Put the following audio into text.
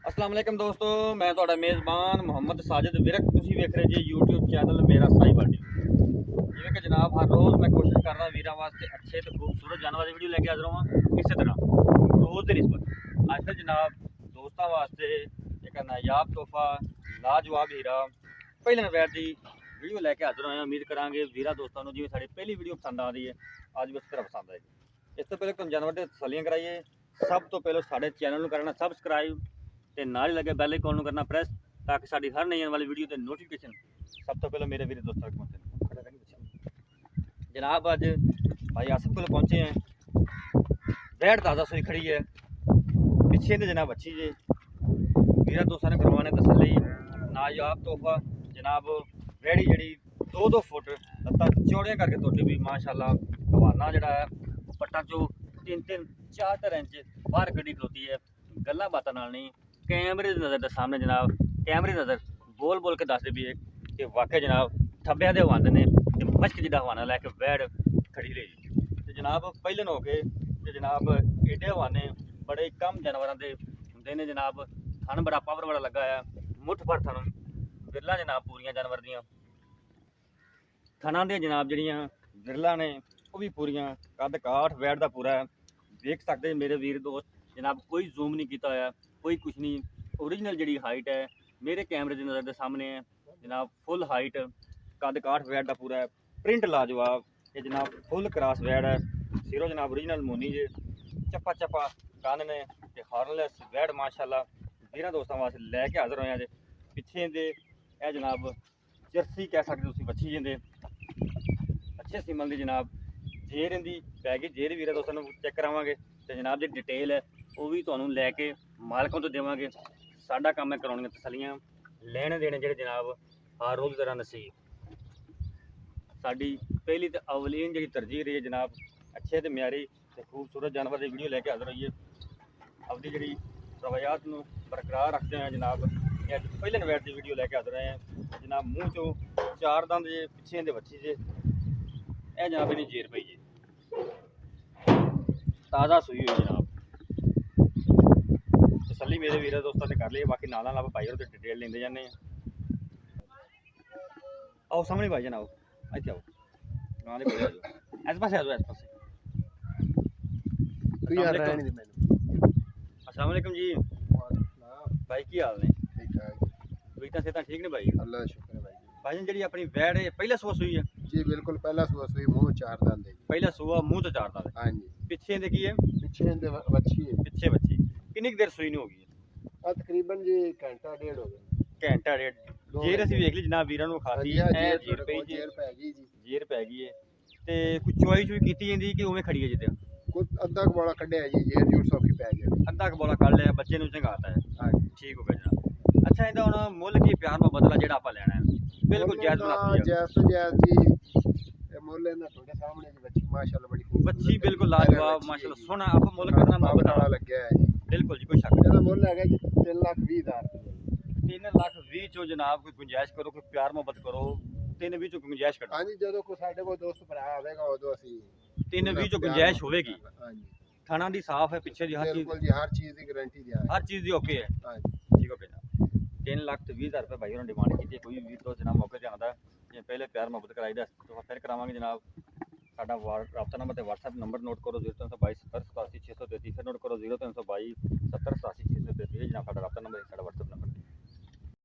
अस्सलाम वालेकुम दोस्तों, मैं ਤੁਹਾਡਾ ਮੇਜ਼ਬਾਨ ਮੁਹੰਮਦ ਸਾजिद ਵਿਰਕ। ਤੁਸੀਂ ਵੇਖ ਰਹੇ ਜੀ YouTube ਚੈਨਲ ਮੇਰਾ ਸਾਈਬਰ ਟੀ। ਜਿਵੇਂ ਕਿ ਜਨਾਬ ਹਰ ਰੋਜ਼ ਮੈਂ ਕੋਸ਼ਿਸ਼ ਕਰਦਾ ਵੀਰਾਂ ਵਾਸਤੇ ਅੱਛੇ ਤੇ ਖੂਬਸੂਰਤ ਜਾਨਵਰ ਦੀ ਵੀਡੀਓ ਲੈ ਕੇ ਹਾਜ਼ਰ ਹਾਂ। ਇਸੇ ਤਰ੍ਹਾਂ ਰੋਜ਼ ਦੀ ਨਿਸਬਤ ਅੱਜ ਫਿਰ ਜਨਾਬ ਦੋਸਤਾਂ ਵਾਸਤੇ ਇੱਕ ਨਾਯਾਬ ਤੋਹਫਾ ਲਾਜਵਾਬ ਹੀਰਾ ਪਹਿਲੇ ਨੰਬਰ ਦੀ ਵੀਡੀਓ ਲੈ ਕੇ ਹਾਜ਼ਰ ਹੋਏ ਹਾਂ। ਉਮੀਦ ਕਰਾਂਗੇ ਵੀਰਾਂ ਦੋਸਤਾਂ ਨੂੰ ਜਿਵੇਂ ਸਾਡੀ ਪਹਿਲੀ ਵੀਡੀਓ ਪਸੰਦ ਆ ਰਹੀ ਹੈ ਅੱਜ ਵੀ ਉਸ ਤਰ੍ਹਾਂ ਪਸੰਦ ਆਏਗੀ। ਇਸ ਤੋਂ ਪਹਿਲੇ ਤੁਹਾਨੂੰ ਜਾਨਵਰ ਦੇ ਤਸੱਲੀਆਂ ਕਰਾਈਏ। ਸਭ ਤੋਂ ਪਹਿਲਾਂ ਸਾਡੇ ਚੈਨਲ ਨੂੰ ਕਰਨਾ ਸਬਸਕ੍ਰਾਈਬ ਤੇ ਨਾਲ ਹੀ ਲੱਗੇ ਬੈਲ ਆਈਕਨ ਨੂੰ ਕਰਨਾ ਪ੍ਰੈਸ ਤਾਂ ਕਿ ਸਾਡੀ ਹਰ ਨਈ ਆਉਣ ਵਾਲੀ ਵੀਡੀਓ ਤੇ ਨੋਟੀਫਿਕੇਸ਼ਨ ਸਭ ਤੋਂ ਪਹਿਲਾਂ ਮੇਰੇ ਵੀਰੇ ਦੋਸਤਾਂ ਤੱਕ ਪਹੁੰਚੇ। जनाब अज भाई आसिफ को पहुंचे हैं। बैठ ताज़ा सोई खड़ी है पिछे तो जनाब अच्छी जे वीरा दोस्तों ने करवाने तसल्ली नायाब तोहफा जनाब बैड़ी जी 2-2 फुट लत्तां चौड़ियां करके तोड़ी भी माशाल्लाह हवाना जड़ा है पट्टा चो 3-3 4 इंच बाहर कड़ी खलोती है। गल्लां बातां नाल नहीं कैमरे की नज़र के सामने जनाब कैमरे नज़र बोल बोल के दस भी है कि वाकई जनाब ठब्बिया के हवाने ने मश्क जिदा हवाना लैके बैठ खड़ी रही तो जनाब पहलन हो गए तो जनाब एडे हवाने बड़े कम जानवरों के होंगे ने जनाब। थन बड़ा पावर बड़ा लगा है मुठ भर थन विरला जनाब पूरियां जानवर दियां थना दे जनाब जड़ियाँ विरला ने वो भी पूरियां कद काठ वैट का पूरा देख सकते मेरे वीर दोस्त जनाब कोई जूम नहीं किया होया कोई कुछ नहीं ओरिजिनल जी हाइट है मेरे कैमरे की नज़र के सामने है जनाब फुल हाइट कद काठ वैट का पूरा है प्रिंट लाजवाब ये जनाब फुल क्रॉस वैड है सिरों जनाब ओरिजिनल मोनी जे चप्पा चप्पा कान ने ते हॉर्नलेस वैड माशाल्लाह वीरां दोस्तों वास्ते लैके हाज़र होए जे पिछे दे ए जनाब जर्सी कह सकते तुसीं बच्ची जिंदे अच्छे सिमल दी जनाब जेर इहदी पै गई जेर वीरां दोस्तों चेक करावांगे ते जनाब दी डिटेल है वो भी तुहानूं लैके मालकों तो देवांगे। साडा काम है कराउणियां तसल्लियां लेने देने जिहड़े जनाब हर रोज़ तरह नसीब साड़ी पहली तो अवलीन जी तरजीह रही है जनाब अच्छे तो म्यारी तो खूबसूरत जानवर की वीडियो लैके हाज़र होइए अपनी जी रवायात में बरकरार रखते हैं जनाब। पहले नवैर की वीडियो लैके हाज़र आए हैं जनाब मूँह चो 4 दंद जे पिछे दे बच्ची जे ए जनाब इन्हें जेर पई जे ताज़ा सूई हुई जनाब तसल्ली मेरे वीर दोस्तों ने कर ली बाकी नाल नाल भाई और डिटेल लेंदे जाने आओ सामने भाई जनाब ਇੱਥੇ ਆਓ ਗਾਂ ਦੇ ਕੋਲ ਆ ਜਾਓ ਇਸ ਪਾਸੇ ਆ ਜਾਓ ਇਸ ਪਾਸੇ ਯਾਰ ਰਹਿਣ ਦੀ ਮੈਨੂੰ अस्सलाम वालेकुम जी भाई की हाल ने ठीक ठाक भी ਤਾਂ ਸਿਹਤਾਂ ਠੀਕ ਨੇ ਭਾਈ अल्लाह का शुक्र है भाई ਭਾਈ ਜਿਹੜੀ ਆਪਣੀ ਵੈੜ ਹੈ ਪਹਿਲਾ ਸੂਆ ਸੂਈ ਹੈ जी बिल्कुल पहला सुबह सुई मुंह चार दंद है ਪਹਿਲਾ ਸੂਆ ਮੂੰਹ ਤੋਂ ਚਾਰਦਾ ਹੈ हाँ जी ਪਿੱਛੇ ਦੇ ਕੀ ਹੈ पीछे दे बच्ची है ਪਿੱਛੇ ਬੱਚੀ ਕਿੰਨੀ ਕੁ ਦੇਰ ਸੂਈ ਨੂੰ ਹੋ ਗਈ ਹੈ तकरीबन जी घंटा डेढ़ हो गया ਘੰਟਾ ਡੇਢ ਜੇਰ ਅਸੀਂ ਵੇਖ ਲਈ ਜਨਾਬ ਵੀਰਾਂ ਨੂੰ ਖਾਤੀ हाँ ਐ जी ਜੇਰ ਪਈ ਜੀ जेर पै गई जी ਜੇਰ ਪੈ ਗਈ ਹੈ ਤੇ ਕੋਈ ਚੁਆਈ ਚੁਈ ਕੀਤੀ ਜਾਂਦੀ ਕਿ ਉਵੇਂ ਖੜੀ ਹੈ ਜਿੱਤੇ कुछ अद्धा क बड़ा कड्ढिया है जी जेर जूर सौखी पै गया ਅੱਧਾ ਕੁ ਬੋਲਾ ਕੱਢ ਲਿਆ ਬੱਚੇ ਨੂੰ ਚੰਗਾਤਾ ਹੈ हाँ जी ਠੀਕ ਹੋ ਗਿਆ ਜਨਾਬ। ਅੱਛਾ ਇਹਦਾ ਹੁਣ ਮੁੱਲ ਕੀ ਪਿਆਰ ਦਾ ਬਦਲਾ ਜਿਹੜਾ ਆਪਾਂ ਲੈਣਾ ਹੈ ਬਿਲकुल जायज़ मुनासिब है जैस तो जैस जी मोले ना थोड़े सामने जी बच्ची माशाल्लाह बड़ी खूबसूरत बच्ची बिल्कुल लाजवाब माशाल्लाह सोना आप मुੱਲ हाँ, करना मोहब्बत वाला वाला लग गया है जी बिल्कुल जी कोई शक ਇਹਦਾ ਮੁੱਲ ਹੈਗਾ ਜੀ 3,20,000 नहीं 3 लाख 20 चो जनाब कोई गुंजाइश करो कोई प्यार मोहब्बत करो 3 20 चो गुंजाइश करो ਹਾਂਜੀ ਜਦੋਂ ਕੋਈ ਸਾਡੇ ਕੋਲ ਦੋਸਤ ਭਰਾ ਆਵੇਗਾ ਉਦੋਂ ਅਸੀਂ 3 20 चो गुंजाइश होगी। ਹਾਂਜੀ थाना दी साफ है पीछे जी हर चीज ਬਿਲਕੁਲ ਜੀ ਹਰ ਚੀਜ਼ ਦੀ ਗਾਰੰਟੀ ਦਿਆਂਗੇ हर चीज दी ओके है ਹਾਂਜੀ ठीक हो गया 3 लाख ਤੇ 20,000 रुपए भाई उन्होंने डिमांड की कोई भी तो जनाब मौके ਤੇ ਆਂਦਾ ਜੇ ਪਹਿਲੇ ਪਿਆਰ ਮੁਹੱਬਤ ਕਰਾਈ ਦਾ तो ਫਿਰ ਕਰਾਵਾਂਗੇ ਜਨਾਬ। ਸਾਡਾ ਰਾਬਤਾ ਨੰਬਰ ਤੇ WhatsApp ਨੰਬਰ ਨੋਟ ਕਰੋ 0322 70 87 633 ਫਿਰ ਨੋਟ ਕਰੋ 0322 70 87